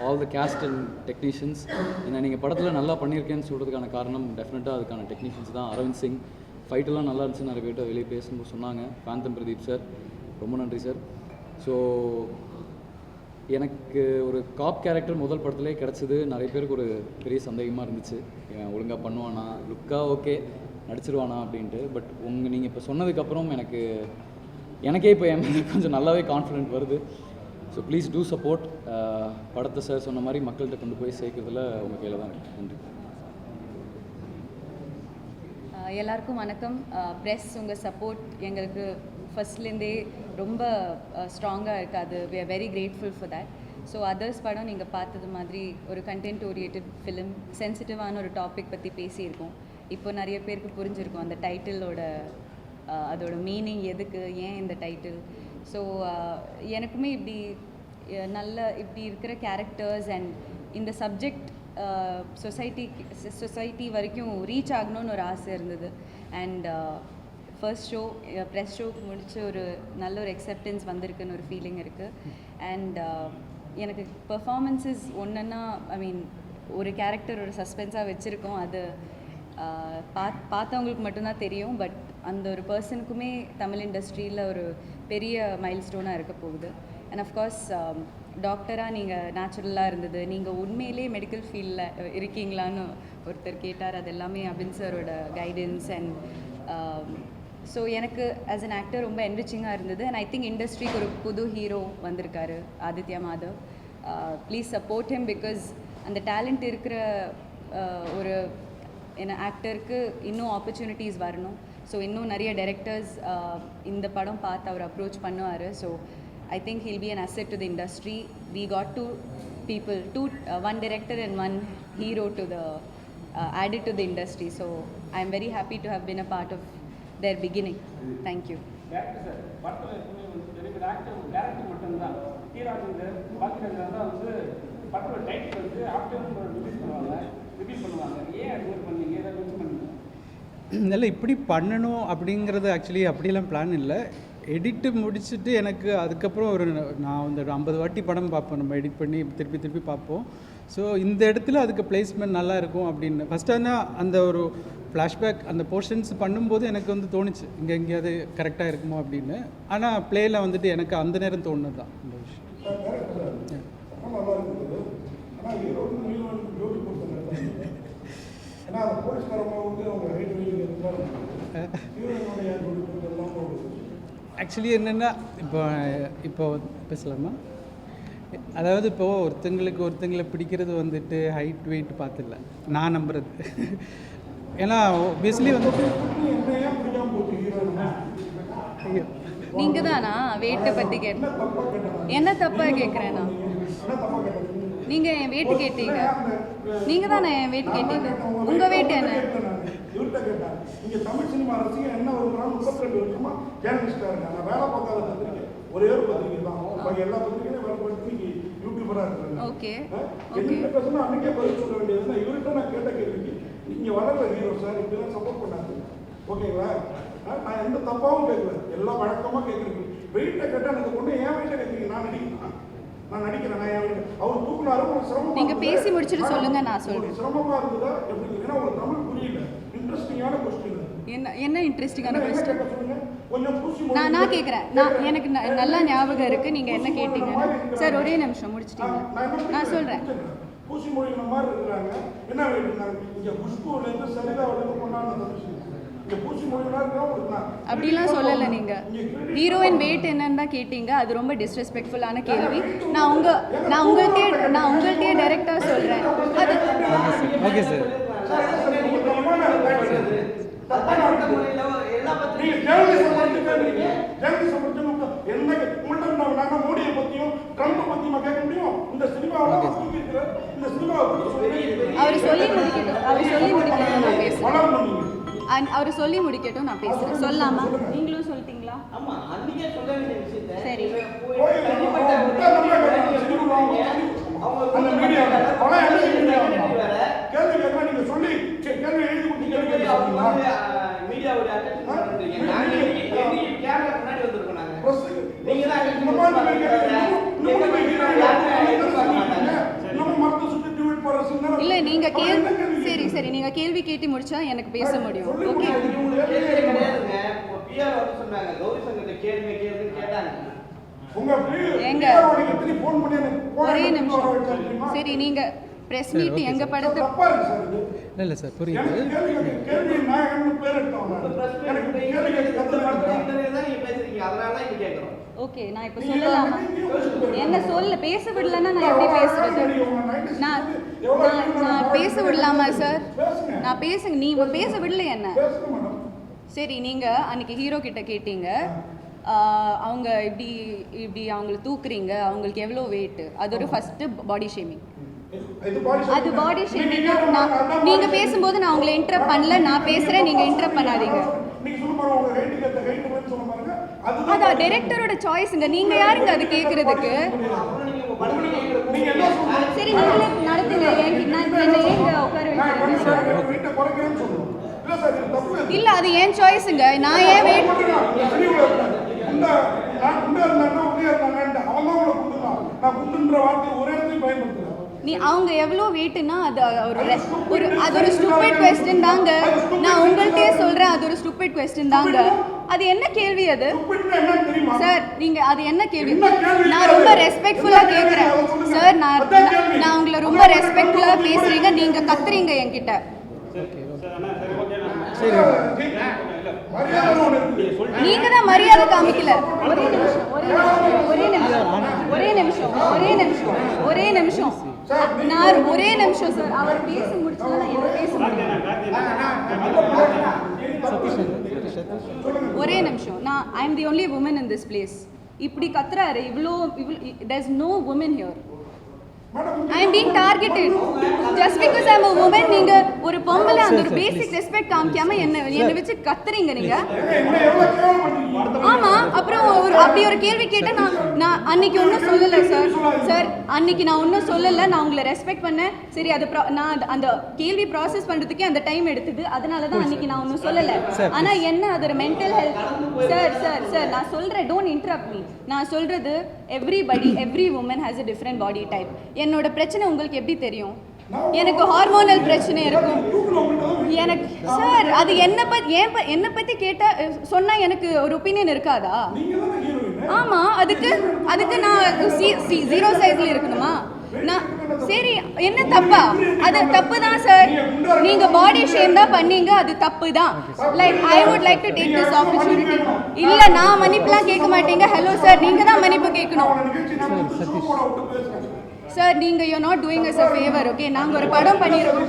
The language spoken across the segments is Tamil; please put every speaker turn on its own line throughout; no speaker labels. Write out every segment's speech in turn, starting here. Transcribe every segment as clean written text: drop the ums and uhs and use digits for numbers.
All the cast and technicians. ஏன்னா நீங்கள் படத்தில் நல்லா பண்ணியிருக்கேன்னு சொல்கிறதுக்கான காரணம் டெஃபினட்டாக அதுக்கான டெக்னீஷியன்ஸ் தான். அரவிந்த் சிங் ஃபைட்டெல்லாம் நல்லா இருந்துச்சு, நிறைய பேர்கிட்ட வெளியே பேசும்போது சொன்னாங்க. ஃபேந்தம் பிரதீப் சார், ரொம்ப நன்றி சார். ஸோ எனக்கு ஒரு காப் கேரக்டர் முதல் படத்துலேயே கிடச்சிது. நிறைய பேருக்கு ஒரு பெரிய சந்தேகமாக இருந்துச்சு, ஒழுங்காக பண்ணுவானா, லுக்காக ஓகே நடிச்சிருவானா அப்படின்ட்டு. பட் நீங்கள் இப்போ சொன்னதுக்கப்புறம் எனக்கே இப்போ என் கொஞ்சம் நல்லாவே கான்ஃபிடென்ட் வருது. So please do support. படத்தை சார் சொன்ன மாதிரி மக்கள்கிட்ட கொண்டு போய் சேர்க்கறதுல உங்கள் கையில் தான் இருக்குது. நன்றி.
எல்லாருக்கும் வணக்கம். ப்ரெஸ் உங்கள் சப்போர்ட் எங்களுக்கு ஃபஸ்ட்லேருந்தே ரொம்ப ஸ்ட்ராங்காக இருக்காது. We are very grateful for that. So others படம் நீங்கள் பார்த்தது மாதிரி ஒரு கண்டென்ட் ஓரியன்டட் ஃபிலிம், சென்சிட்டிவான ஒரு டாபிக் பற்றி பேசியிருக்கோம். இப்போ நிறைய பேருக்கு புரிஞ்சிருக்கும் அந்த டைட்டிலோட அதோட மீனிங், எதுக்கு, ஏன் இந்த டைட்டில். ஸோ எனக்குமே இப்படி இருக்கிற கேரக்டர்ஸ் அண்ட் இந்த சப்ஜெக்ட் சொசைட்டி வரைக்கும் ரீச் ஆகணும்னு ஒரு ஆசை இருந்தது. அண்ட் ஃபர்ஸ்ட் ஷோ ப்ரெஸ் ஷோக்கு முடிச்சு ஒரு நல்ல ஒரு அக்செப்டன்ஸ் வந்திருக்குன்னு ஒரு ஃபீலிங் இருக்குது. அண்ட் எனக்கு பெர்ஃபார்மன்ஸஸ் ஒன்றுன்னா ஒரு கேரக்டர் ஒரு சஸ்பென்ஸாக வச்சுருக்கோம். அது பார்த்தவங்களுக்கு மட்டும்தான் தெரியும். பட் அந்த ஒரு பர்சனுக்குமே தமிழ் இண்டஸ்ட்ரியில் ஒரு பெரிய மைல் ஸ்டோனாக இருக்க போகுது. அண்ட் அஃப்கோர்ஸ் டாக்டராக நீங்கள் நேச்சுரலாக இருந்தது, நீங்கள் உண்மையிலே மெடிக்கல் ஃபீல்டில் இருக்கீங்களான்னு ஒருத்தர் கேட்டார். அது எல்லாமே அபின் சாரோட கைடன்ஸ். அண்ட் ஸோ எனக்கு ஆஸ் அன் ஆக்டர் ரொம்ப என்ரிச்சிங்காக இருந்தது. அண்ட் ஐ திங்க் இண்டஸ்ட்ரிக்கு ஒரு புது ஹீரோ வந்திருக்காரு, Aditya Madhav. Please support him. Because அந்த டேலண்ட் இருக்கிற ஒரு ஆக்டருக்கு இன்னும் ஆப்பர்ச்சுனிட்டிஸ் வரணும். ஸோ இன்னும் நிறைய டைரக்டர்ஸ் இந்த படம் பார்த்து அவர் அப்ரோச் பண்ணுவார். So I think he'll be an asset to the industry. We got two people, one director and one hero to the added to the industry. So I'm very happy to have been a part of their beginning. Thank you.
Director sir, படத்துல எப்பவுமே director மட்டும் தான் ஹீரோ பாக்குறதுனால படத்தோட டைட்டில் ஆஃப்டர் ரிலீஸ் பண்ணுவாங்க. ஏன் அது பண்ணீங்க, ஏதாவது யூஸ் பண்ணுங்க?
இல்லை, இப்படி பண்ணணும் அப்படிங்கிறது ஆக்சுவலி அப்படிலாம் பிளான் இல்லை. எடிட்டு முடிச்சுட்டு எனக்கு அதுக்கப்புறம் நான் வந்து 50 வாட்டி படம் பார்ப்போம். நம்ம எடிட் பண்ணி திருப்பி பார்ப்போம். ஸோ இந்த இடத்துல அதுக்கு பிளேஸ்மெண்ட் நல்லா இருக்கும் அப்படின்னு ஃபஸ்ட்டு அந்த ஒரு ஃப்ளாஷ்பேக் அந்த போர்ஷன்ஸ் பண்ணும்போது எனக்கு வந்து தோணுச்சு இங்கே எங்கேயாவது கரெக்டாக இருக்குமோ அப்படின்னு. ஆனால் ப்ளேயில் வந்துட்டு எனக்கு அந்த நேரம் தோணுது தான் இந்த விஷயம். ஆக்சுவலி என்னென்னா இப்போ பேசலாமா? அதாவது இப்போது ஒருத்தங்களை பிடிக்கிறது வந்துட்டு ஹைட் வெயிட் பார்த்துல நான் நம்புறது. ஏன்னா ஆப்வியஸ்லி வந்துட்டு
நீங்கள் தானா வெயிட்டை பற்றி என்ன தப்பாக கேட்குறேன்னா? நீங்கள் என் வெயிட் கேட்டீங்க, நீங்கள் தானே என் வெயிட் கேட்டீங்க. உங்கள் வெயிட் என்ன?
இங்கே தமிழ் சினிமா ரசிகன் என்ன வருகிறான்னு 32 வருஷமா ஜேர்னலிஸ்டாக இருக்காங்க. நான் வேலை பார்க்காத பத்திரிக்கை ஒரே ஒரு பத்திரிக்கை தான். பாக்கி எல்லா பத்திரிக்கையும் வேலை பத்திரிக்கை யூடியூபராக இருக்காங்க.
ஓகே,
என்ன பேசணும் அன்றைக்கே பதில் சொல்ல வேண்டியதுன்னா இவர்கிட்ட நான் கேட்ட கேள்விக்கு நீங்கள் வளர்ற ஹீரோ சார் இப்படிலாம் சப்போர்ட் பண்ணாது. ஓகேங்களா? நான் எந்த தப்பாகவும் கேட்கல, எல்லாம் வழக்கமாக கேட்குறீங்க. வெயிட்டை கேட்டால் எனக்கு கொண்டு ஏன் வெயிட்டை கேட்குறீங்க? நான் நடிக்கிறேன். அவர் தூக்குனாரு, ஒரு சிரமம்.
நீங்கள் பேசி முடிச்சுட்டு சொல்லுங்க, நான் சொல்றேன்.
சிரமமாக இருந்ததா எப்படி? ஏன்னா ஒரு தமிழ் புரியல. இன்ட்ரெஸ்டிங்கான கொஸ்டின்.
என்ன இன்ட்ரெஸ்டிங்கான கொஸ்டின்?
கொஞ்சம் பூசி
நான் கேட்குறேன். எனக்கு நல்லா ஞாபகம் இருக்குது நீங்கள் என்ன கேட்டீங்க. சார் ஒரே நிமிஷம் முடிச்சிட்டீங்க, நான் சொல்கிறேன்.
பூசி மொழிகிற மாதிரி இருக்கிறாங்க. என்ன வேண்டியிருந்தாங்க இங்கே குஷ்புலேருந்து சரிதாவிலேருந்து கொண்டாடுற விஷயம்
அப்படிலாம் சொல்லலை. நீங்கள் ஹீரோயின் வெயிட் என்னன்னு தான் கேட்டீங்க. அது ரொம்ப டிஸ்ரெஸ்பெக்ட்ஃபுல்லான கேள்வி. நான் உங்கள்கிட்டயே டைரெக்டாக சொல்கிறேன். அது
ஓகே சார்.
மோடியை பற்றியும் ட்ரம்ப் பற்றியும் கேட்க முடியும். இந்த சினிமாவில்
அவர் சொல்லி முடிக்கட்டும், நான் பேசுகிறேன். அவர் சொல்லி முடிக்கட்டும், நான் பேசுகிறேன். சொல்லாமா? நீங்களும் சொல்லிட்டீங்களா? சரி. நீங்கள் கேள்வி கேட்டு முடிச்சா எனக்கு பேச முடியும். ஓகே, எங்க ஒரே நிமிஷம். சரி, நீங்க பிரஸ் மீட் எங்க படத்து
இல்லை சார் புரியுது.
ஓகே, நான் இப்போ சொல்லலாமா? என்ன சொல்ல பேச விடலன்னா நான் எப்படி பேசுறது? நான் நான் பேச விடலாமா சார்? நான் பேசுங்க, நீ பேச விடல என்ன? சரி, நீங்கள் அன்னைக்கு ஹீரோ கிட்ட கேட்டீங்க, அவங்க இப்படி இப்படி அவங்கள தூக்குறீங்க, அவங்களுக்கு எவ்வளோ வெயிட், அது ஒரு ஃபஸ்ட்டு பாடி ஷேமிங். அது பாடி ஷேமிங். நான் நீங்கள் பேசும்போது நான் உங்களை இன்டரப்ட் பண்ணல, நான் பேசுகிறேன், நீங்கள் இன்டரப்ட் பண்ணாதீங்க. அதான் டைரக்டரோட சாய்ஸுங்க, நீங்க யாருங்க அது கேக்குறதுக்கு? சரி, நீங்களே நடத்துங்க. என்ன ஏங்க உட்கார வைக்கிறீங்க? இல்ல, அது ஏன் சாய்ஸுங்க. நான் ஏன் வெயிட் நீ அவங்க எவ்வளோ வெயிட்னா அது ஒரு ஸ்டூபிட் கொஸ்டின் தாங்க. நான் உங்கள்கிட்டயே சொல்றேன், அது ஒரு ஸ்டூபிட் கொஸ்டின் தாங்க. அது என்ன கேள்வி அது சார்? நீங்க அது என்ன கேள்வி? நான் ரொம்ப ரெஸ்பெக்ட்ஃபுல்லா கேட்குறேன் சார். நான் உங்களை ரொம்ப ரெஸ்பெக்ட்ஃபுல்லா பேசுறீங்க, நீங்க கத்துறீங்க என்கிட்ட. நீங்க தான் மரியாதை காமிக்கல. ஒரே நிமிஷம் நான் ஒரே நிமிஷம் சார். அவர் பேச முடிச்சா நான் என்ன பேச முடியும்? ஒரே நிமிஷம். நான் I am the only woman in this place. இப்படி கத்துறாரு, இவ்வளோ there is no woman here. I am being targeted just because I am a woman. நீங்க ஒரு பொம்பளை அந்த ஒரு பேசிக் ரெஸ்பெக்ட் காமிக்காம என்ன வச்சு கத்துறீங்க நீங்க. ஆமா, அப்புறம் அப்படி ஒரு கேள்வி கேட்டா நான் அன்னைக்கு ஒன்றும் சொல்லலை சார். அன்னைக்கு நான் ஒன்றும் சொல்லலை, நான் உங்களை ரெஸ்பெக்ட் பண்ணேன். சரி, அது நான் அந்த கேள்வி ப்ராசஸ் பண்றதுக்கே அந்த டைம் எடுத்தது, அதனால தான் அன்னைக்கு நான் ஒன்றும் சொல்லலை. ஆனா என்ன அது ஒரு மென்டல் ஹெல்த் சார் நான் சொல்றேன், டோன்ட் இன்டரப்ட் மீ. நான் சொல்றது every woman has a different body type. என்னோட பிரச்சனை உங்களுக்கு எப்படி தெரியும்? எனக்கு ஹார்மோனல் பிரச்சனை இருக்கும் எனக்கு சார். அது என்னை பத்தி கேட்டா சொன்னா எனக்கு ஒரு ஒப்பீனியன் இருக்காதா? ஆமா, அதுக்கு நான் 0 சைஸ்ல இருக்கணுமா? நான் சரி, என்ன தப்பா? அது தப்பு தான் சார். நீங்க பாடி ஷேம் தான் பண்ணீங்க, அது தப்பு தான். Like I would like to take this opportunity. இல்ல, நான் மன்னிப்புலாம் கேட்க மாட்டீங்க. ஹலோ சார், நீங்க தான் மன்னிப்பு கேட்கணும் சார். நீங்க you not doing us a favor. Okay, நாங்க ஒரு படம் பண்ணிருக்கோம்.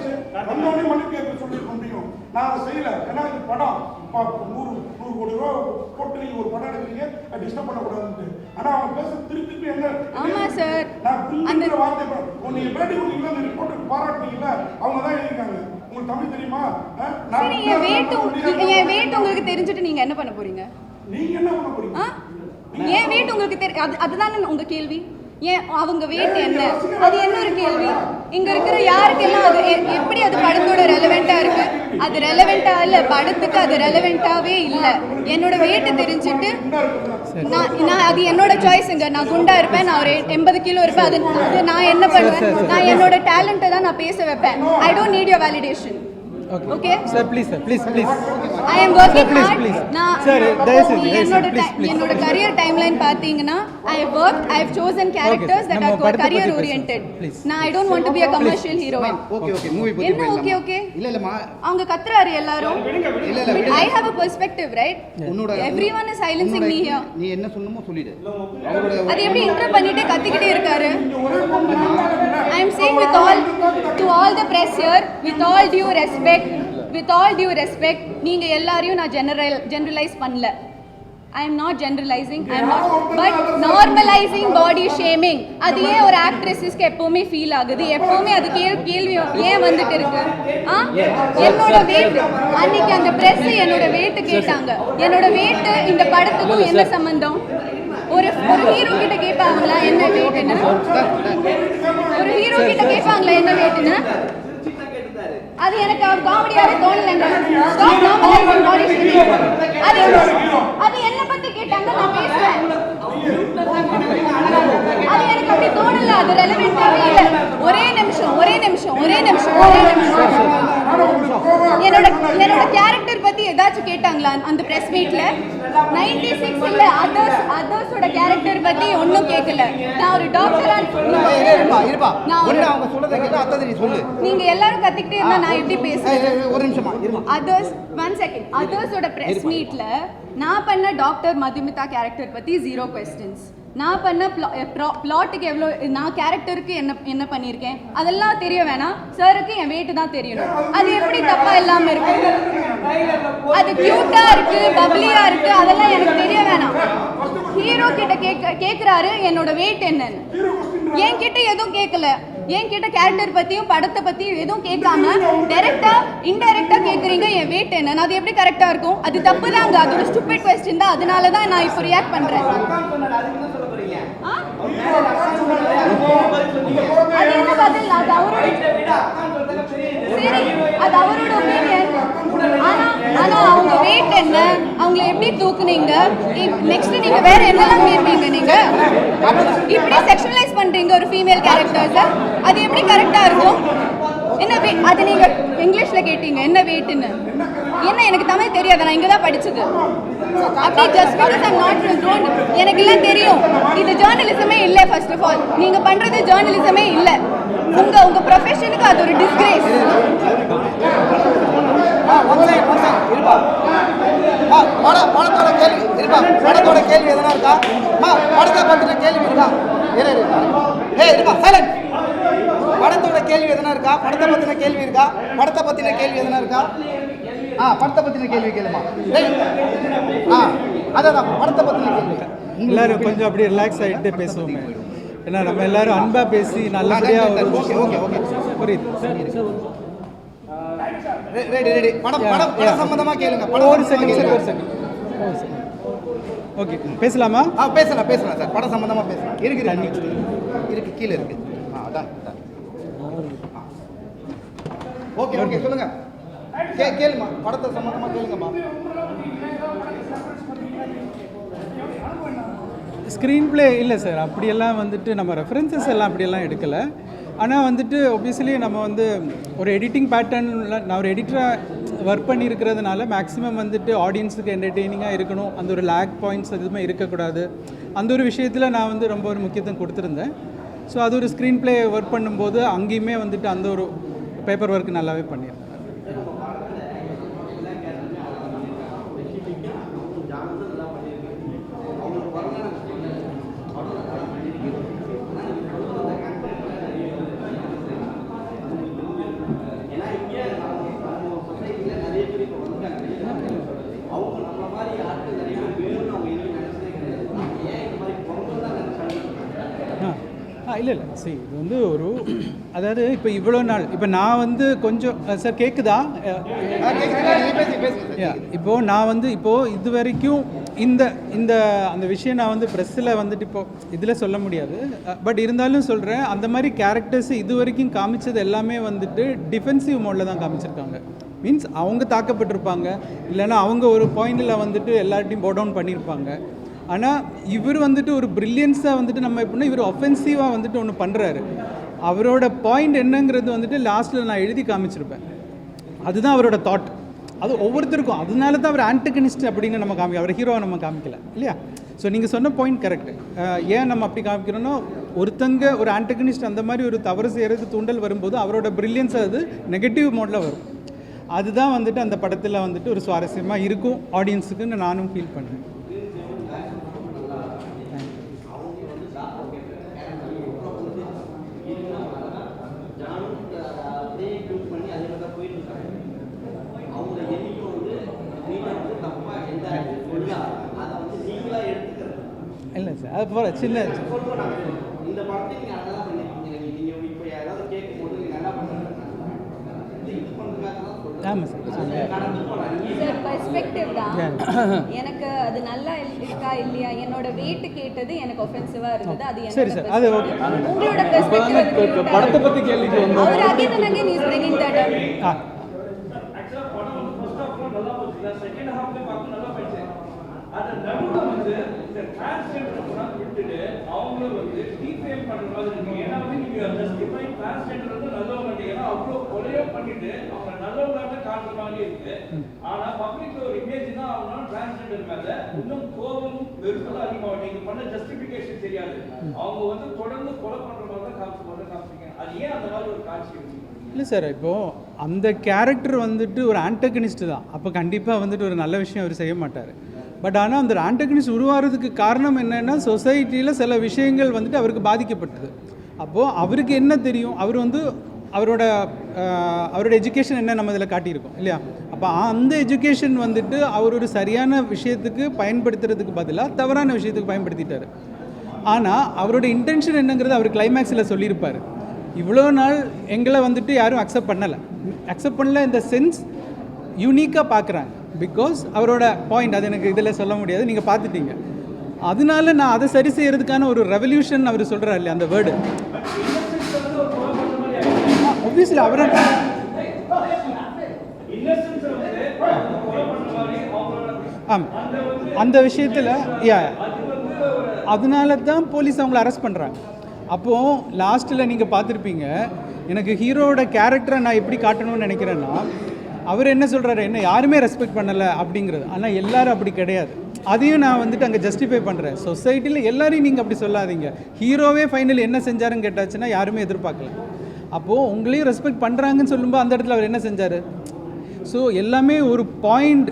நான் அதை செய்யல, ஏன்னா இது படம் 100 கோடி ரூபா போட்டு நீங்க ஒரு படம் எடுக்கிறீங்க, டிஸ்டர்ப் பண்ணக்கூடாதுன்னு. ஆனா அவங்க பேச திருப்பி என்ன? ஆமா சார், அந்த வார்த்தை நீங்க பேட்டி கொடுத்தீங்களா, அந்த ரிப்போர்ட் பாராட்டுனீங்களா, அவங்க தான் எழுதிருக்காங்க. உங்களுக்கு தமிழ் தெரியுமா?
சரி, என் வெயிட் உங்களுக்கு தெரிஞ்சிட்டு நீங்க என்ன பண்ண போறீங்க?
நீங்க என்ன பண்ண போறீங்க?
என் வெயிட் உங்களுக்கு அதுதானே உங்க கேள்வி. ஏன் அவங்க வெயிட் என்ன? அது என்ன ஒரு கேள்வி? இங்க இருக்கிற யாருக்கெல்லாம் அது எப்படி அது படத்தோட ரெலவெண்டா இருக்கு? அது ரெலவெண்டா இல்ல, படத்துக்கு அது ரெலவெண்டாவே இல்ல. என்னோட வெயிட் தெரிஞ்சுட்டு நான் அது என்னோட சாய்ஸுங்க. நான் குண்டா இருப்பேன், நான் ஒரு 80 கிலோ இருப்பேன். அது நான் என்ன பண்ணுவேன்? நான் என்னோட டேலண்ட்டை தான் நான் பேச வைப்பேன். I don't need your validation. Okay
sir, please
I am working hard.
Sir,
என்னோட career timeline பாத்தீங்கன்னா I have chosen characters that are career oriented. Now I don't want to be a commercial heroine.
Okay movie பத்தி
என்ன okay
இல்லமா
அவங்க கத்துறாரு எல்லாரும். I have a perspective, right? Everyone is silencing me here.
நீ என்ன சொல்லணுமோ சொல்லிடு.
அது எப்படி இன்டர் பண்ணிட்டே கத்திக்கிட்டே இருக்காரு? I am saying to all the press here, with all due respect, நீங்க எல்லாரையும் நான் generalize பண்ணல. I am not generalizing, but normalizing body shaming. அது ஏன் ஒரு ஆக்ட்ரஸஸ்க்கு எப்பவுமே ஃபீல் ஆகுது? எப்பவுமே அது கேள்வி ஏன் வந்துட்டு இருக்கு? என்னோட weight அன்னைக்கு அந்த பிரஸ் என்னோட weight கேட்டாங்க. என்னோட weight இந்த படத்துக்கும் என்ன சம்பந்தம்? ஒரு ஹீரோ கிட்ட கேட்பாங்களா என்ன வெயிட்னு? ஒரு ஹீரோ கிட்ட கேட்பாங்களா என்ன வெயிட்னு? அது எனக்கு காமெடியாவே தோணலங்க. அது என்ன பத்தி கேட்டாங்க, நான் பேசுறேன். அது எனக்கு அப்படி தோணல, அது ரெலவெண்டாவே இல்லை. ஒரே நிமிஷம் என்னோட கேரக்டர் பத்தி ஏதாச்சும் கேட்டாங்களா அந்த பிரஸ் மீட்ல? 96 இல்ல அதர்ஸோட கேரக்டர் பத்தி ஒன்னும் கேட்கல. நான் ஒரு டாக்டரா நீங்க எல்லாரும் கத்திக்கிட்டே இருந்தா நான் எப்படி பேசுறேன்?
ஒரு நிமிஷமா இருமா.
Others 1 second. அதர்ஸோட பிரஸ் மீட்ல நான் பண்ண டாக்டர் மதுமிதா கேரக்டர் பத்தி 0 questions. நான் பண்ண பிளாட்டுக்கு எவ்வளோ, நான் கேரக்டருக்கு என்ன பண்ணியிருக்கேன் அதெல்லாம் தெரிய வேணாம். சாருக்கு என் வெயிட் தான் தெரியணும். அது எப்படி தப்பா இல்லாம இருக்கு? அது கியூட்டா இருக்கு, பப்ளியா இருக்கு, அதெல்லாம் எனக்கு தெரிய வேணாம். ஹீரோ கிட்ட கேக்குறாரு என்னோட வெயிட் என்னன்னு. என்கிட்ட எதுவும் கேட்கல. என்கிட்ட கேரக்டர் பத்தியும் படத்தை பத்தியும் எதுவும் கேட்காம டைரக்டா இன்டைரக்டா கேக்குறீங்க என் வெயிட் என்னன்னு. அது எப்படி கரெக்டா இருக்கும்? அது தப்பு தாங்க. அது ஒரு ஸ்டூபிட் கொஸ்டின் தான். அதனால தான் நான் இப்போ ரியாக்ட் பண்றேன். அது என்ன பதில்? அது அவரோட ஒப்பீனியன். ஆனா அவங்க வெயிட் என்ன, அவங்களை எப்படி தூக்குனீங்க, நெக்ஸ்ட் நீங்க வேற என்னெல்லாம் மீறுவீங்க? நீங்க இப்படி செக்ஷுவலைஸ் பண்றீங்க ஒரு ஃபீமேல் கேரக்டர்ஸ். அது எப்படி கரெக்டா இருக்கும்? என்ன அது நீங்க இங்கிலீஷ்ல கேட்டீங்க என்ன வெயிட்னு. என்ன எனக்கு தமிழ் தெரியாது, நான் இங்க தான் படிச்சது. அப்படி just because I not don't எனக்கு எல்லாம் தெரியும். இது ஜர்னலிசமே இல்ல. ஃபர்ஸ்ட் ஆஃப் ஆல் நீங்க பண்றது ஜர்னலிசமே இல்ல. உங்க ப்ரொஃபஷனுக்கு அது ஒரு டிஸ்கிரேஸ்.
படத்தோட கேள்வி எதனா இருக்கா? படத்தை பத்தின கேள்வி இருக்கா? படத்தோட கேள்வி எதனா இருக்கா? படத்தை பத்தின கேள்வி இருக்கா? படத்தை பத்தின கேள்வி எதனா இருக்கா? படத்தை பத்தின கேள்வி கேளுமா. அதான் படத்தை பத்தின கேள்வி.
எல்லாரும் கொஞ்சம் அப்படியே ரிலாக்ஸ் ஆகிட்டு பேசுவோமே. ஏன்னா நம்ம எல்லாரும் அன்பா பேசி நல்லபடியா புரியுது.
ரெடி. படம் சம்பந்தமா கேளுங்க.
ஒரு செகண்ட். ஓகே பேசலாமா?
பேசலாம் சார். படம் சம்பந்தமா பேசலாம். இருக்கு கீழே இருக்கு. அதான் ஓகே சொல்லுங்க. கேளுமா. படத்தை சம்பந்தமா கேளுங்கம்மா.
ஸ்க்ரீன் பிளே இல்லை சார், அப்படியெல்லாம் வந்துட்டு நம்ம ரெஃபரன்சஸ் எல்லாம் அப்படியெல்லாம் எடுக்கலை. ஆனால் வந்துட்டு ஒப்வியஸ்லி நம்ம வந்து ஒரு எடிட்டிங் பேட்டர்னில் நான் ஒரு எடிட்டராக ஒர்க் பண்ணியிருக்கிறதுனால மேக்ஸிமம் வந்துட்டு ஆடியன்ஸுக்கு என்டர்டெய்னிங்காக இருக்கணும். அந்த ஒரு லேக் பாயிண்ட்ஸ் எதுவுமே இருக்கக்கூடாது. அந்த ஒரு விஷயத்தில் நான் வந்து ரொம்ப ஒரு முக்கியத்துவம் கொடுத்துருந்தேன். ஸோ அது ஒரு ஸ்க்ரீன் பிளே ஒர்க் பண்ணும்போது அங்கேயுமே வந்துட்டு அந்த ஒரு பேப்பர் ஒர்க் நல்லாவே பண்ணியிருக்கேன். இல்லை சரி, இது வந்து ஒரு அதாவது இப்போ இவ்வளோ நாள் இப்போ நான் வந்து கொஞ்சம் சார் கேட்குதா? இப்போது நான் வந்து இப்போது இது வரைக்கும் இந்த இந்த அந்த விஷயம் நான் வந்து ப்ரெஸ்ஸில் வந்துட்டு இப்போது இதில் சொல்ல முடியாது. பட் இருந்தாலும் சொல்கிறேன், அந்த மாதிரி கேரக்டர்ஸ் இது வரைக்கும் காமிச்சது எல்லாமே வந்துட்டு டிஃபென்சிவ் மோடில் தான் காமிச்சிருக்காங்க. மீன்ஸ் அவங்க தாக்கப்பட்டிருப்பாங்க, இல்லைன்னா அவங்க ஒரு பாயிண்டில் வந்துட்டு எல்லார்ட்டையும் போ டவுன் பண்ணியிருப்பாங்க. ஆனால் இவர் வந்துட்டு ஒரு ப்ரில்லியன்ஸாக வந்துட்டு நம்ம எப்படின்னா இவர் ஒஃபென்சிவாக வந்துட்டு ஒன்று பண்ணுறாரு. அவரோட பாயிண்ட் என்னங்கிறது வந்துட்டு லாஸ்ட்டில் நான் எழுதி காமிச்சிருப்பேன். அதுதான் அவரோட தாட். அது ஒவ்வொருத்தருக்கும். அதனால தான் அவர் ஆன்டகனிஸ்ட் அப்படின்னு நம்ம அவர் ஹீரோவை நம்ம காமிக்கல இல்லையா? ஸோ நீங்கள் சொன்ன பாயிண்ட் கரெக்டு. ஏன் நம்ம அப்படி காமிக்கிறோன்னா, ஒருத்தங்க ஒரு ஆன்டகனிஸ்ட் அந்த மாதிரி ஒரு தவறு செய்கிறது தூண்டல் வரும்போது அவரோட ப்ரில்லியன்ஸ் அது நெகட்டிவ் மோடில் வரும். அதுதான் வந்துட்டு அந்த படத்தில் வந்துட்டு ஒரு சுவாரஸ்யமாக இருக்கும் ஆடியன்ஸுக்குன்னு நானும் ஃபீல் பண்ணுறேன். இல்லை சார், அது போல சின்ன ஆமாம் சார்
பெர்ஸ்பெக்டிவ் தான். எனக்கு அது நல்லா இருக்கா இல்லையா, என்னோட வெயிட் கேட்டது எனக்கு ஒஃபென்சிவா இருந்தது. அது
சரி சார், அது ஓகே.
உங்களோட பெர்ஸ்பெக்டிவ்
படத்தை பற்றி கேள்விக்கு வந்து
அவர் again and again is bringing that up.
ஆக்சுவலாக படம் ஃபர்ஸ்ட் ஹாஃப்ல நல்லா போச்சு, செகண்ட் ஹாஃப்ல பார்த்து நல்லா போயிடுச்சு. அந்த நடுவில் வந்து இந்த டிரான்ஸ்ஜெண்டர் விட்டுட்டு அவங்களும் வந்து டீஃபேம் பண்ற மாதிரி இருக்கு. ஏன்னா வந்து நீங்க ஜஸ்டிஃபை டிரான்ஸ்ஜெண்டர் வந்து நல்லவங்க, ஏன்னா அவ்வளோ கொலையோ பண்ணிட்டு அவங்க நல்லவங்க காட்டுற மாதிரி இருக்கு. ஆனா பப்ளிக்ல ஒரு இமேஜ் தான் அவங்க டிரான்ஸ்ஜெண்டர் மேல இன்னும் கோபம் வெறுப்பெல்லாம் அதிகமாகும். நீங்க பண்ண ஜஸ்டிஃபிகேஷன் தெரியாது, அவங்க வந்து தொடர்ந்து கொலை பண்ற மாதிரி தான் காமிச்சிங்க. அது ஏன் அந்த மாதிரி ஒரு காட்சி இருக்கு?
இல்லை சார், இப்போது அந்த கேரக்டர் வந்துட்டு ஒரு ஆன்டகனிஸ்ட் தான். அப்போ கண்டிப்பாக வந்துட்டு ஒரு நல்ல விஷயம் அவர் செய்ய மாட்டார். பட் ஆனால் அந்த ஆன்டகனிஸ்ட் உருவாகிறதுக்கு காரணம் என்னென்னா, சொசைட்டியில் சில விஷயங்கள் வந்துட்டு அவருக்கு பாதிக்கப்பட்டது. அப்போது அவருக்கு என்ன தெரியும், அவர் வந்து அவரோட எஜுகேஷன் என்ன நம்ம இதில் காட்டியிருக்கோம் இல்லையா. அப்போ அந்த எஜுகேஷன் வந்துட்டு அவர் ஒரு சரியான விஷயத்துக்கு பயன்படுத்துறதுக்கு பதிலாக தவறான விஷயத்துக்கு பயன்படுத்திட்டார். ஆனால் அவரோட இன்டென்ஷன் என்னங்கிறது அவர் கிளைமேக்ஸில் சொல்லியிருப்பார். இவ்வளோ நாள் எங்களை வந்துட்டு யாரும் அக்செப்ட் பண்ணல இந்த சென்ஸ் யூனிக்காக பார்க்குறாங்க. பிகாஸ் அவரோட பாயிண்ட் அது எனக்கு இதில் சொல்ல முடியாது, நீங்கள் பார்த்துட்டீங்க. அதனால நான் அதை சரி செய்கிறதுக்கான ஒரு ரெவல்யூஷன் அவர் சொல்கிறார் இல்லையா, அந்த வேர்டு. ஒப்வியஸ்லி அவரை அந்த விஷயத்தில் அதனால தான் போலீஸ் அவங்கள அரெஸ்ட் பண்ணுறாங்க. அப்போது லாஸ்ட்டில் நீங்கள் பார்த்துருப்பீங்க, எனக்கு ஹீரோவோட கேரக்டரை நான் எப்படி காட்டணும்னு நினைக்கிறேன்னா, அவர் என்ன சொல்கிறாரு, என்ன யாருமே ரெஸ்பெக்ட் பண்ணலை அப்படிங்கிறது. ஆனால் எல்லோரும் அப்படி கிடையாது. அதையும் நான் வந்துட்டு அங்கே ஜஸ்டிஃபை பண்ணுறேன். சொசைட்டியில் எல்லோரையும் நீங்கள் அப்படி சொல்லாதீங்க. ஹீரோவே ஃபைனல் என்ன செஞ்சாருன்னு கேட்டாச்சுன்னா யாருமே எதிர்பார்க்கல. அப்போது உங்களையும் ரெஸ்பெக்ட் பண்ணுறாங்கன்னு சொல்லும்போது அந்த இடத்துல அவர் என்ன செஞ்சார்? ஸோ எல்லாமே ஒரு பாயிண்ட்,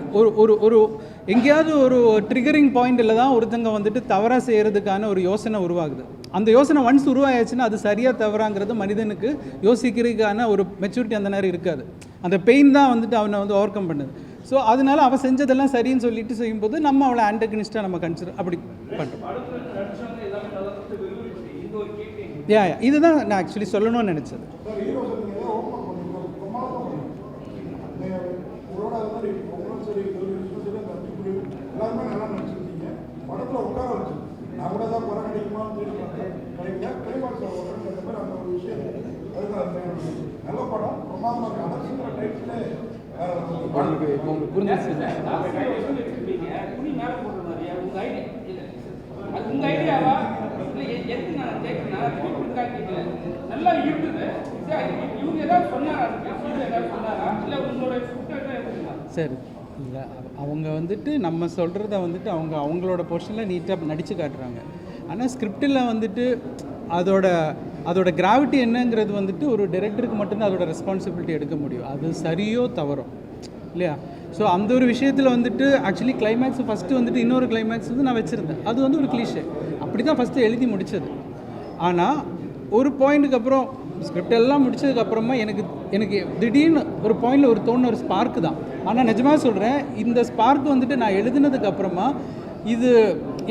ஒரு எங்கேயாவது ஒரு ட்ரிகரிங் பாயிண்டில் தான் ஒருத்தங்க வந்துட்டு தவறாக செய்கிறதுக்கான ஒரு யோசனை உருவாகுது. அந்த யோசனை ஒன்ஸ் உருவாயாச்சுன்னா அது சரியாக தவறாங்கிறது மனிதனுக்கு யோசிக்கிறதுக்கான ஒரு மெச்சூரிட்டி அந்த நேரம் இருக்காது. அந்த பெயின் தான் வந்துட்டு அவனை வந்து ஓவர் கம் பண்ணுது. ஸோ அதனால அவள் செஞ்சதெல்லாம் சரின்னு சொல்லிட்டு செய்யும்போது நம்ம அவளை ஆன்டகனிஸ்டாக நம்ம கன்சிடர் அப்படி பண்ணுறோம். இதுதான் நான் ஆக்சுவலி சொல்லணும்னு நினச்சது.
எல்லாருமே நல்லா நினச்சிருந்தீங்க. படத்தில் உட்கார வச்சு நான் கூட தான் குறை கிடைக்குமான்னு தேடி பார்த்தேன். கிளைமாக்ஸ் அந்த மாதிரி அந்த ஒரு விஷயம் அதுதான் நல்ல படம். பிரமாதமாக அரசுங்கிற டைட்டில்
உங்களுக்கு இப்போ உங்களுக்கு புரிஞ்சிச்சு.
துணி மேலே போடுற மாதிரியா உங்கள் ஐடியா இல்லை, அது உங்கள் ஐடியாவா இல்லை? எதுக்கு நான் கேட்குறேன்னா நல்லா இருக்குது. இவங்க ஏதாவது சொன்னாரா, ஏதாவது சொன்னாரா இல்லை உங்களோட
சரி இல்லை, அவங்க வந்துட்டு நம்ம சொல்கிறத வந்துட்டு அவங்களோட போர்ஷனில் நீட்டாக நடித்து காட்டுறாங்க. ஆனால் ஸ்கிரிப்டில் வந்துட்டு அதோட கிராவிட்டி என்னங்கிறது வந்துட்டு ஒரு டைரக்டருக்கு மட்டும்தான் அதோட ரெஸ்பான்சிபிலிட்டி எடுக்க முடியும். அது சரியோ தவறோ இல்லையா. ஸோ அந்த ஒரு விஷயத்தில் வந்துட்டு ஆக்சுவலி கிளைமேக்ஸ் ஃபஸ்ட்டு வந்துட்டு இன்னொரு கிளைமேக்ஸ் வந்து நான் வச்சுருந்தேன். அது வந்து ஒரு கிளீஷே அப்படி தான் ஃபஸ்ட்டு எழுதி முடித்தது. ஆனால் ஒரு பாயிண்ட்டுக்கு அப்புறம் ஸ்கிரிப்ட் எல்லாம் முடிச்சதுக்கப்புறமா எனக்கு திடீர்னு ஒரு பாயிண்டில் ஒரு தோணுன ஒரு ஸ்பார்க்கு தான். ஆனால் நிஜமாக சொல்கிறேன், இந்த ஸ்பார்க் வந்துட்டு நான் எழுதுனதுக்கப்புறமா இது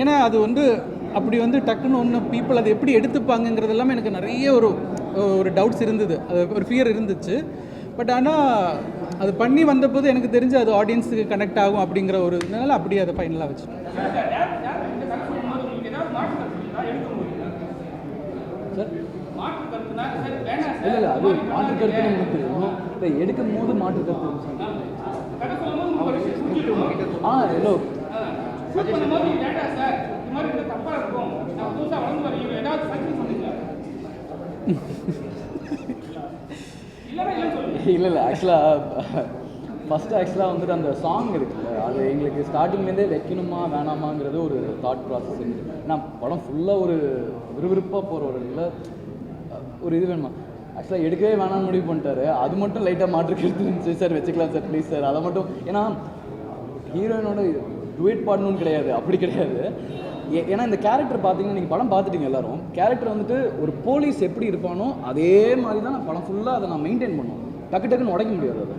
ஏன்னா அது வந்து அப்படி வந்து டக்குன்னு ஒன்று பீப்புள் அதை எப்படி எடுத்துப்பாங்கங்கிறது எல்லாமே எனக்கு நிறைய ஒரு டவுட்ஸ் இருந்தது, அது ஒரு ஃபியர் இருந்துச்சு. பட் ஆனால் அது பண்ணி வந்தபோது எனக்கு தெரிஞ்சு அது ஆடியன்ஸுக்கு கனெக்ட் ஆகும் அப்படிங்கிற ஒரு இதனால அப்படியே அதை ஃபைனலாக வச்சு
இல்லை அது மாற்று கருத்து உங்களுக்கு தெரியும். இல்லை எடுக்கும் போது மாற்று கருத்து ஹலோ இல்லை ஆக்சுவலாக வந்துட்டு அந்த சாங் இருக்குல்ல, அது எங்களுக்கு ஸ்டார்டிங்லேருந்தே வைக்கணுமா வேணாமாங்கிறது ஒரு தாட் ப்ராசஸ் இருக்குது. ஏன்னா படம் ஃபுல்லாக ஒரு விறுவிறுப்பாக போகிற ஒரு இல்லை ஒரு இது வேணுமா. ஆக்சுவலாக எடுக்கவே வேணாம்னு முடிவு பண்ணிட்டாரு. அது மட்டும் லைட்டாக மாற்று கருத்து இருந்துச்சு. சார் வச்சுக்கலாம் சார் ப்ளீஸ் சார், அதை மட்டும். ஏன்னா ஹீரோயினோட டுவேட் பாடணும்னு கிடையாது, அப்படி கிடையாது. ஏன்னா இந்த கேரக்டர் பார்த்தீங்கன்னா நீங்கள் படம் பார்த்துட்டீங்க எல்லாரும். கேரக்டர் வந்துட்டு ஒரு போலீஸ் எப்படி இருப்பானோ அதே மாதிரி தான் நான் படம் ஃபுல்லாக அதை நான் மெயின்டைன் பண்ணுவேன். டக்குன்னு உடைக்க முடியாது. அதை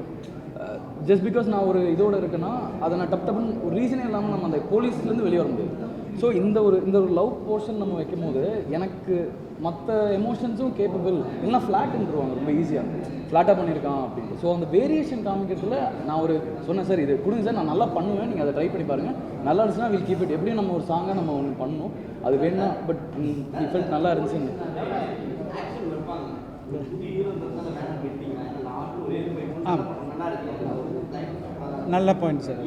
ஜஸ்ட் பிகாஸ் நான் ஒரு இதோடு இருக்கேன்னா அதை நான் டப்புன்னு ஒரு ரீசனே இல்லாமல் நம்ம அந்த போலீஸ்லேருந்து வெளியே வர முடியாது. ஸோ இந்த ஒரு லவ் போர்ஷன் நம்ம வைக்கும் போது எனக்கு மற்ற எமோஷன்ஸும் கேப்பபிள் இல்லைனா ஃப்ளாட்டுன்றுவாங்க ரொம்ப ஈஸியாக ஃப்ளாட்டாக பண்ணியிருக்கான் அப்படின்னு. ஸோ அந்த வேரியேஷன் காமிக்கிறதுல நான் ஒரு சொன்னேன், சார் இது கொடுங்க சார், நான் நல்லா பண்ணுவேன், நீங்கள் அதை ட்ரை பண்ணி பாருங்கள், நல்லா இருந்துச்சுன்னா வில் கீப் இட். எப்படியும் நம்ம ஒரு சாங்கை நம்ம ஒன்று பண்ணணும், அது வேணும். பட் ஃபெல்ட் நல்லா இருந்துச்சுன்னு
நல்ல பாயிண்ட் சார்.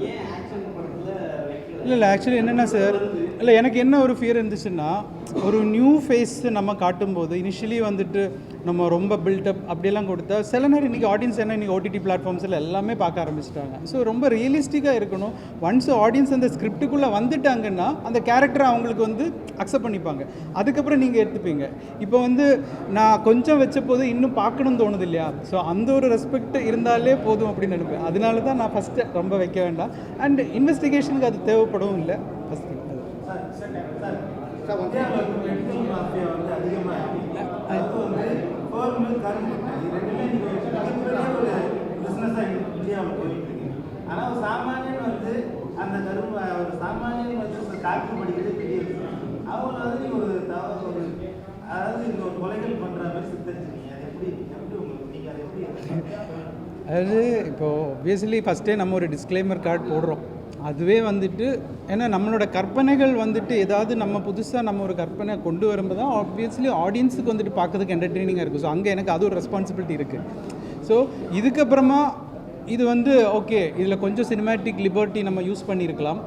இல்லை ஆக்சுவலி என்னென்னா சார், இல்லை எனக்கு என்ன ஒரு ஃபியர் இருந்துச்சுன்னா, ஒரு நியூ ஃபேஸ் நம்ம காட்டும்போது இனிஷியலி வந்துட்டு நம்ம ரொம்ப பில்டப் அப்படியெல்லாம் கொடுத்தா சில நேரம் இன்றைக்கி ஆடியன்ஸ் என்ன இன்றைக்கி ஓடிடி பிளாட்ஃபார்ம்ஸில் எல்லாமே பார்க்க ஆரம்பிச்சிட்டாங்க. ஸோ ரொம்ப ரியலிஸ்டிக்காக இருக்கணும். ஒன்ஸ் ஆடியன்ஸ் அந்த ஸ்கிரிப்டுக்குள்ளே வந்துட்டாங்கன்னா அந்த கேரக்டரை அவங்களுக்கு வந்து அக்செப்ட் பண்ணிப்பாங்க. அதுக்கப்புறம் நீங்கள் எடுத்துப்பீங்க. இப்போ வந்து நான் கொஞ்சம் வச்ச போது இன்னும் பார்க்கணும்னு தோணுது இல்லையா? ஸோ அந்த ஒரு ரெஸ்பெக்ட் இருந்தாலே போதும் அப்படின்னு நினைப்பேன். அதனால தான் நான் ஃபஸ்ட்டு ரொம்ப வைக்க வேண்டாம். அண்ட் இன்வெஸ்டிகேஷனுக்கு அது தேவைப்படவும் இல்லை ஃபஸ்ட்டு.
ஆனால் ஒரு சாமானியன் வந்து அந்த கரும்பு ஒரு சாமானியன் வந்து டாக்டர் படிக்கிறது பெரிய விஷயம். அவங்க வந்து ஒரு ஒரு அதாவது இந்த ஒரு கொலைகள் பண்ணுற மாதிரி சித்தரிச்சிருக்கீங்க. அது எப்படி எப்படி உங்களுக்கு நீங்கள் அதை எப்படி?
அதாவது இப்போது ஆப்வியஸ்லி ஃபஸ்ட்டே நம்ம ஒரு டிஸ்க்ளைமர் கார்டு போடுறோம். அதுவே வந்துட்டு ஏன்னா நம்மளோட கற்பனைகள் வந்துட்டு ஏதாவது நம்ம புதுசாக நம்ம ஒரு கற்பனை கொண்டு வரும்போது தான் ஆப்வியஸ்லி ஆடியன்ஸுக்கு வந்துட்டு பார்க்கறதுக்கு என்டர்டெய்னிங்காக இருக்கும். ஸோ அங்கே எனக்கு அது ஒரு ரெஸ்பான்சிபிலிட்டி இருக்குது. ஸோ இதுக்கப்புறமா இது வந்து ஓகே, இதில் கொஞ்சம் சினிமேட்டிக் லிபர்ட்டி நம்ம யூஸ் பண்ணியிருக்கலாம்.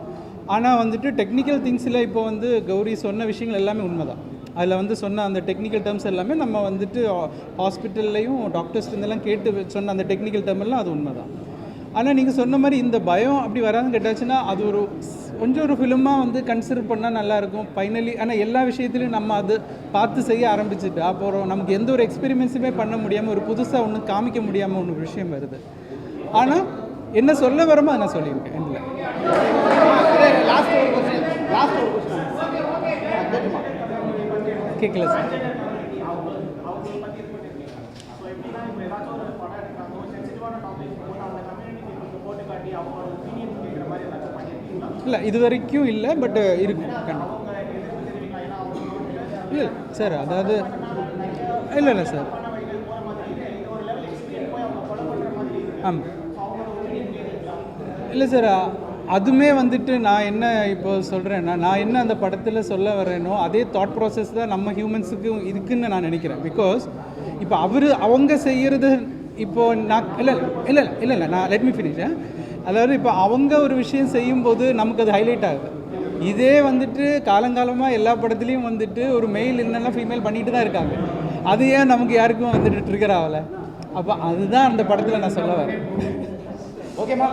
ஆனால் வந்துட்டு டெக்னிக்கல் திங்ஸில் இப்போ வந்து கௌரி சொன்ன விஷயங்கள் எல்லாமே உண்மை தான். அதில் வந்து சொன்ன அந்த டெக்னிக்கல் டேர்ம்ஸ் எல்லாமே நம்ம வந்துட்டு ஹாஸ்பிட்டல்லையும் டாக்டர்ஸ்லேருந்தெல்லாம் கேட்டு சொன்ன அந்த டெக்னிக்கல் டேர்ம் எல்லாம் அது உண்மை தான். ஆனால் நீங்கள் சொன்ன மாதிரி இந்த பயம் அப்படி வராதுன்னு கேட்டாச்சுன்னா அது ஒரு கொஞ்சம் ஒரு ஃபிலிமாக வந்து கன்சிடர் பண்ணால் நல்லாயிருக்கும் ஃபைனலி. ஆனால் எல்லா விஷயத்துலையும் நம்ம அது பார்த்து செய்ய ஆரம்பிச்சுட்டு அப்புறம் நமக்கு எந்த ஒரு எக்ஸ்பெரிமெண்ட்ஸுமே பண்ண முடியாமல் ஒரு புதுசாக ஒன்று காமிக்க முடியாமல் ஒன்று விஷயம் வருது. ஆனால் என்ன சொல்ல வரமோ அதை நான் சொல்லியிருக்கேன். கேட்கல சார். இல்லை இது வரைக்கும் இல்லை, பட் இருக்கும் கண்டிப்பாக. இல்லை சார், அதாவது இல்லை சார். ஆமாம் இல்லை சார், அதுவுமே வந்துட்டு நான் என்ன இப்போ சொல்கிறேன்னா, நான் என்ன அந்த படத்தில் சொல்ல வரேனோ அதே தாட் ப்ராசஸ் தான் நம்ம ஹியூமன்ஸுக்கு இருக்குதுன்னு நான் நினைக்கிறேன். பிகாஸ் இப்போ அவங்க செய்கிறது இப்போது நான் இல்லை நான் லெட் மீ ஃபினிஷ். அதாவது இப்போ அவங்க ஒரு விஷயம் செய்யும்போது நமக்கு அது ஹைலைட் ஆகுது. இதே வந்துட்டு காலங்காலமாக எல்லா படத்துலேயும் வந்துட்டு ஒரு மெயில் என்னெல்லாம் ஃபீமேல் பண்ணிட்டு தான் இருக்காங்க. அது ஏன் நமக்கு யாருக்கும் வந்துட்டு ட்ரிகர் ஆகலை? அப்போ அதுதான் அந்த படத்தில் நான் சொல்ல வரேன். ஓகேம்மா.